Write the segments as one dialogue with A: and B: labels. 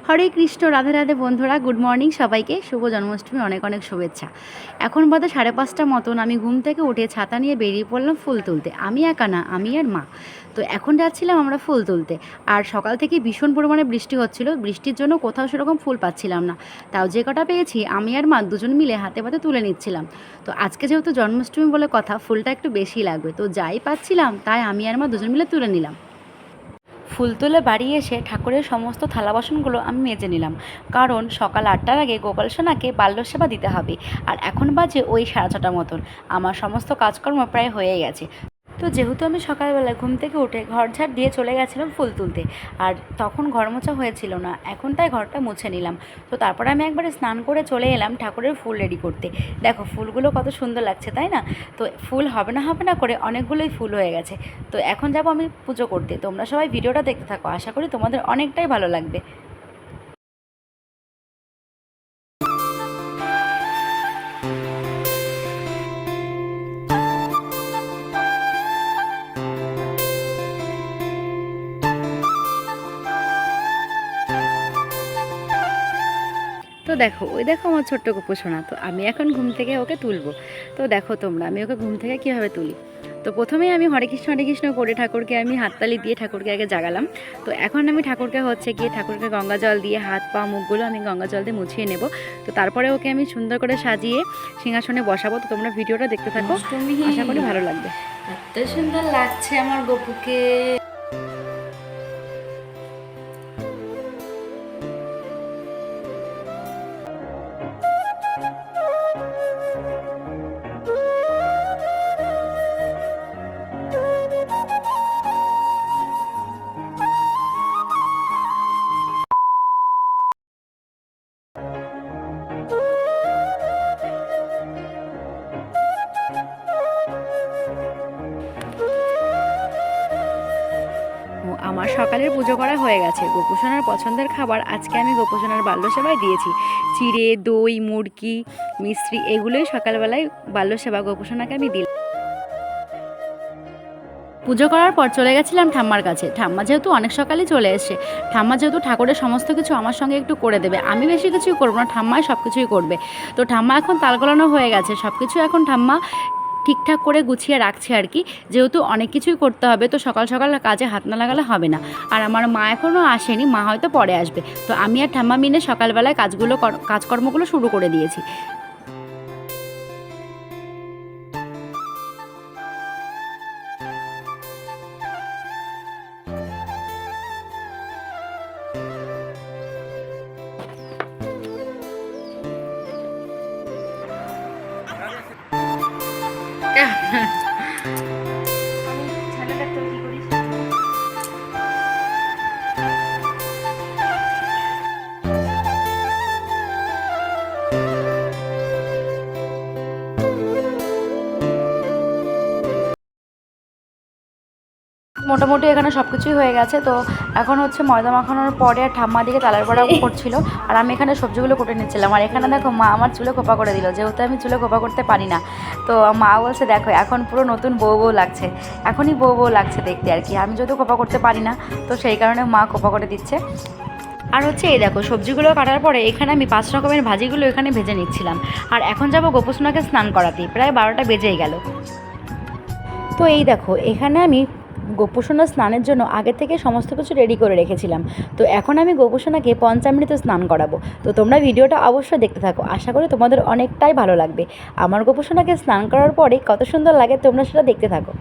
A: হরে কৃষ্ণ, রাধে রাধে বন্ধুরা, good morning সবাইকে। শুভ জন্মাষ্টমী, অনেক অনেক শুভেচ্ছা। এখন বাদে 5:30 মতন। আমি ঘুম থেকে উঠে ছাতা নিয়ে বেরিয়ে পড়লাম ফুল তুলতে। আমি একা না, আমি আর মা। তো এখন যাচ্ছিলাম আমরা ফুল তুলতে। আর সকাল থেকে ভীষণ পরিমাণে বৃষ্টি হচ্ছিল, বৃষ্টির জন্য কোথাও সেরকম ফুল পাচ্ছিলাম না। তাও যে কটা পেয়েছি আমি আর মা দুজন মিলে হাতে পাতে তুলে নিচ্ছিলাম। তো আজকে যেহেতু জন্মাষ্টমী বলে কথা, ফুলটা একটু বেশি লাগবে, তো যাই পাচ্ছিলাম তাই আমি আর মা দুজন মিলে তুলে নিলাম। ফুল তুলে বাড়ি এসে ঠাকুরের সমস্ত থালা বাসনগুলো আমি মেজে নিলাম, কারণ সকাল 8টার আগে গোপাল সোনাকে বাল্যসেবা দিতে হবে। আর এখন বাজে ওই 6:30 মতন। আমার সমস্ত কাজকর্ম প্রায় হয়ে গেছে। তো যেহেতু আমি সকালবেলা ঘুম থেকে উঠে ঘর ঝাড় দিয়ে চলে গেছিলাম ফুল তুলতে, আর তখন ঘর মোছা হয়েছিল না, এখন তাই ঘরটা মুছে নিলাম। তো তারপরে আমি একবারে স্নান করে চলে এলাম ঠাকুরের ফুল রেডি করতে। দেখো ফুলগুলো কত সুন্দর লাগছে, তাই না? তো ফুল হবে না করে অনেকগুলোই ফুল হয়ে গেছে। তো এখন যাব আমি পুজো করতে। তোমরা সবাই ভিডিওটা দেখতে থাকো, আশা করি তোমাদের অনেকটাই ভালো লাগবে। তো দেখো, ওই দেখো আমার ছোট্ট গপু সোনা। তো আমি এখন ঘুম থেকে ওকে তুলবো। তো দেখো তোমরা, আমি ওকে ঘুম থেকে কীভাবে তুলি। তো প্রথমেই আমি হরে কৃষ্ণ করে ঠাকুরকে আমি হাততালি দিয়ে ঠাকুরকে আগে জাগালাম। তো এখন আমি ঠাকুরকে ঠাকুরকে গঙ্গা জল দিয়ে হাত পা মুখগুলো আমি গঙ্গা জল দিয়ে মুছিয়ে নেব। তো তারপরে ওকে আমি সুন্দর করে সাজিয়ে সিংহাসনে বসাবো। তো তোমরা ভিডিওটা দেখতে থাকো, আশা করি ভালো লাগবে। এত সুন্দর লাগছে আমার গপুকে। আমার সকালের পুজো করা হয়ে গেছে। গোপুসোনার পছন্দের খাবার আজকে আমি গোপুসোনার বাল্যসেবায় দিয়েছি। চিড়ে, দই, মুড়কি, মিষ্টি, এগুলোই সকালবেলায় বাল্যসেবা গোপুসোনাকে আমি দিলাম। পুজো করার পর চলে গেছিলাম ঠাম্মার কাছে। ঠাম্মা যেহেতু অনেক সকালেই চলে এসছে, ঠাম্মা যেহেতু ঠাকুরের সমস্ত কিছু আমার সঙ্গে একটু করে দেবে, আমি বেশি কিছুই করবো না, ঠাম্মাই সব কিছুই করবে। তো ঠাম্মা এখন তাল গলানো হয়ে গেছে, সব কিছু এখন ঠাম্মা ঠিকঠাক করে গুছিয়ে রাখছে আর কি। যেহেতু অনেক কিছুই করতে হবে, তো সকাল সকাল কাজে হাত না লাগালে হবে না। আর আমার মা এখনও আসেনি, মা হয়তো পরে আসবে। তো আমি আর ঠাম্মা মিলে সকালবেলায় কাজকর্মগুলো শুরু করে দিয়েছি। মোটামুটি এখানে সব কিছুই হয়ে গেছে। তো এখন হচ্ছে ময়দা মাখানোর পরে আর ঠাম্মা দিকে তালের বড়া করছিল, আর আমি এখানে সবজিগুলো কুটে নিচ্ছিলাম। আর এখানে দেখো মা আমার চুলে খোপা করে দিল, যেহেতু আমি চুলে খোপা করতে পারি না। তো মা বলছে দেখো এখন পুরো নতুন বউ লাগছে, এখনই বউ লাগছে দেখতে আর কি। আমি যেহেতু খোপা করতে পারি না, তো সেই কারণে মা খোপা করে দিচ্ছে। আর হচ্ছে এই দেখো সবজিগুলো কাটার পরে এখানে আমি 5 রকমের ভাজিগুলো এখানে ভেজে নিচ্ছিলাম। আর এখন যাব গোপুসোনাকে স্নান করাতে, প্রায় 12টা বেজেই গেল। তো এই দেখো এখানে আমি গোপুসোনা স্নানের জন্য আগে থেকে সমস্ত কিছু রেডি করে রেখেছিলাম। তো এখন আমি গোপুসোনাকে পঞ্চামৃতে স্নান করাবো। তো তোমরা ভিডিওটা অবশ্যই দেখতে থাকো, আশা করি তোমাদের অনেকটাই ভালো লাগবে। আমার গোপুসোনাকে স্নান করার পরে কত সুন্দর লাগে তোমরা সেটা দেখতে থাকো।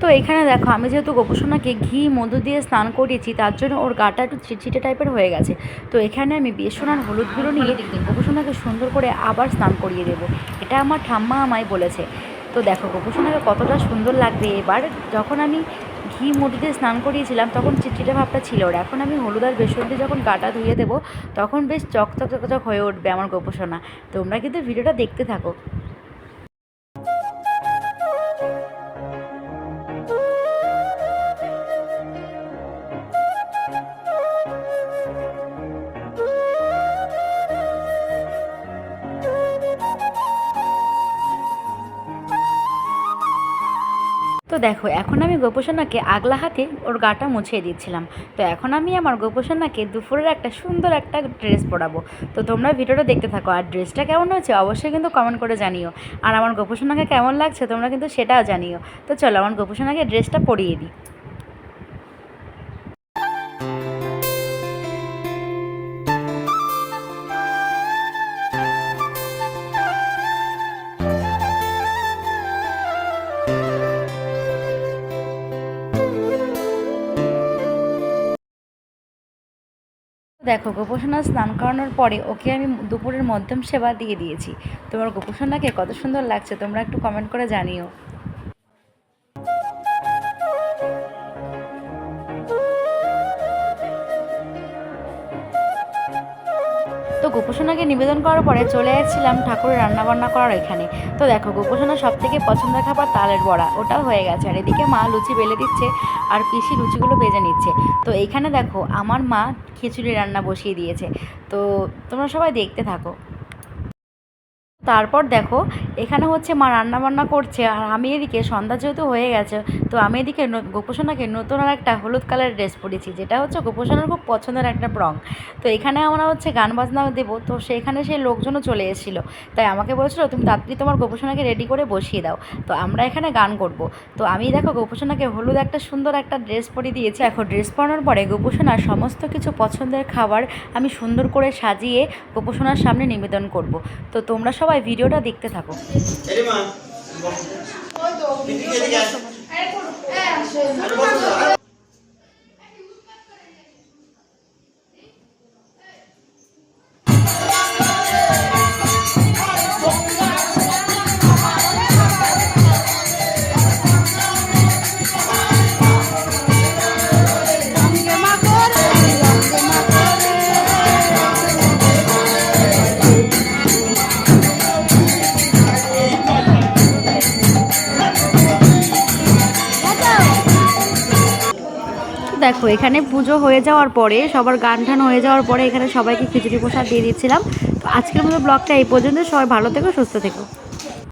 A: তো এখানে দেখো আমি যেহেতু গোপুসোনাকে ঘি মধু দিয়ে স্নান করিয়েছি, তার জন্য ওর গাটা একটু চিটচিটে টাইপের হয়ে গেছে। তো এখানে আমি বেসন আর হলুদ গুঁড়ো নিয়ে গোপুসোনাকে সুন্দর করে আবার স্নান করিয়ে দেবো। এটা আমার ঠাম্মা আমায় বলেছে। তো দেখো গোপুসোনাকে কতটা সুন্দর লাগবে। এবার যখন আমি ঘি মধু দিয়ে স্নান করিয়েছিলাম তখন চিটচিটে ভাবটা ছিল ওর, এখন আমি হলুদ আর বেসন দিয়ে যখন গাটা ধুয়ে দেবো তখন বেশ চকচক চকচক হয়ে উঠবে আমার গোপুসোনা। তোমরা কিন্তু ভিডিওটা দেখতে থাকো। দেখো এখন আমি গোপসোনাকে আগলা হাতে ওর গাটা মুছিয়ে দিচ্ছিলাম। তো এখন আমি আমার গোপসোনাকে দুপুরের একটা সুন্দর একটা ড্রেস পরাবো। তো তোমরা ভিডিওটা দেখতে থাকো, আর ড্রেসটা কেমন হয়েছে অবশ্যই কিন্তু কমেন্ট করে জানিও, আর আমার গোপসোনাকে কেমন লাগছে তোমরা কিন্তু সেটাও জানিও। তো চলো আমার গোপসোনাকে ড্রেসটা পরিয়ে দিই। দেখো গোপসোনা স্নান করানোর পরে ওকে আমি দুপুরের মধ্যম সেবা দিয়ে দিয়েছি। তোমার গোপসোনাকে কত সুন্দর লাগছে তোমরা একটু কমেন্ট করে জানিও। তো গোপসোনাকে নিবেদন করার পরে চলে আসছিলাম ঠাকুরের রান্নাবান্না করার এখানে। তো দেখো গোপসোনার সব থেকে পছন্দের খাবার তালের বড়া, ওটাও হয়ে গেছে। আর এদিকে মা লুচি বেলে দিচ্ছে আর পিসি লুচিগুলো ভেজে নিচ্ছে। তো এইখানে দেখো আমার মা খিচুড়ি রান্না বসিয়ে দিয়েছে। তো তোমরা সবাই দেখতে থাকো। তারপর দেখো এখানে হচ্ছে মা রান্নাবান্না করছে, আর আমি এদিকে সন্ধ্যা যেহেতু হয়ে গেছে, তো আমি এদিকে গোপসোনাকে নতুন আর একটা হলুদ কালারের ড্রেস পরেছি, যেটা হচ্ছে গোপসোনার খুব পছন্দের একটা রং। তো এখানে আমরা হচ্ছে গান বাজনা দেবো, তো সেখানে সেই লোকজনও চলে এসেছিলো। তাই আমাকে বলছিলো তুমি তাড়াতাড়ি তোমার গোপসোনাকে রেডি করে বসিয়ে দাও, তো আমরা এখানে গান করব। তো আমি দেখো গোপসোনাকে হলুদ একটা সুন্দর একটা ড্রেস পরিয়ে দিয়েছি। এখন ড্রেস পরানোর পরে গোপসোনার সমস্ত কিছু পছন্দের খাবার আমি সুন্দর করে সাজিয়ে গোপসোনার সামনে নিবেদন করব। তো তোমরা সবাই ভিডিওটা দেখতে থাকো। দেখো এখানে পুজো হয়ে যাওয়ার পরে সবার গান টান হয়ে যাওয়ার পরে এখানে সবাইকে খিচুড়ি প্রসাদ দিয়ে দিচ্ছিলাম। তো আজকের মতো ব্লগটা এই পর্যন্ত, সবাই ভালো থেকো সুস্থ থেকো।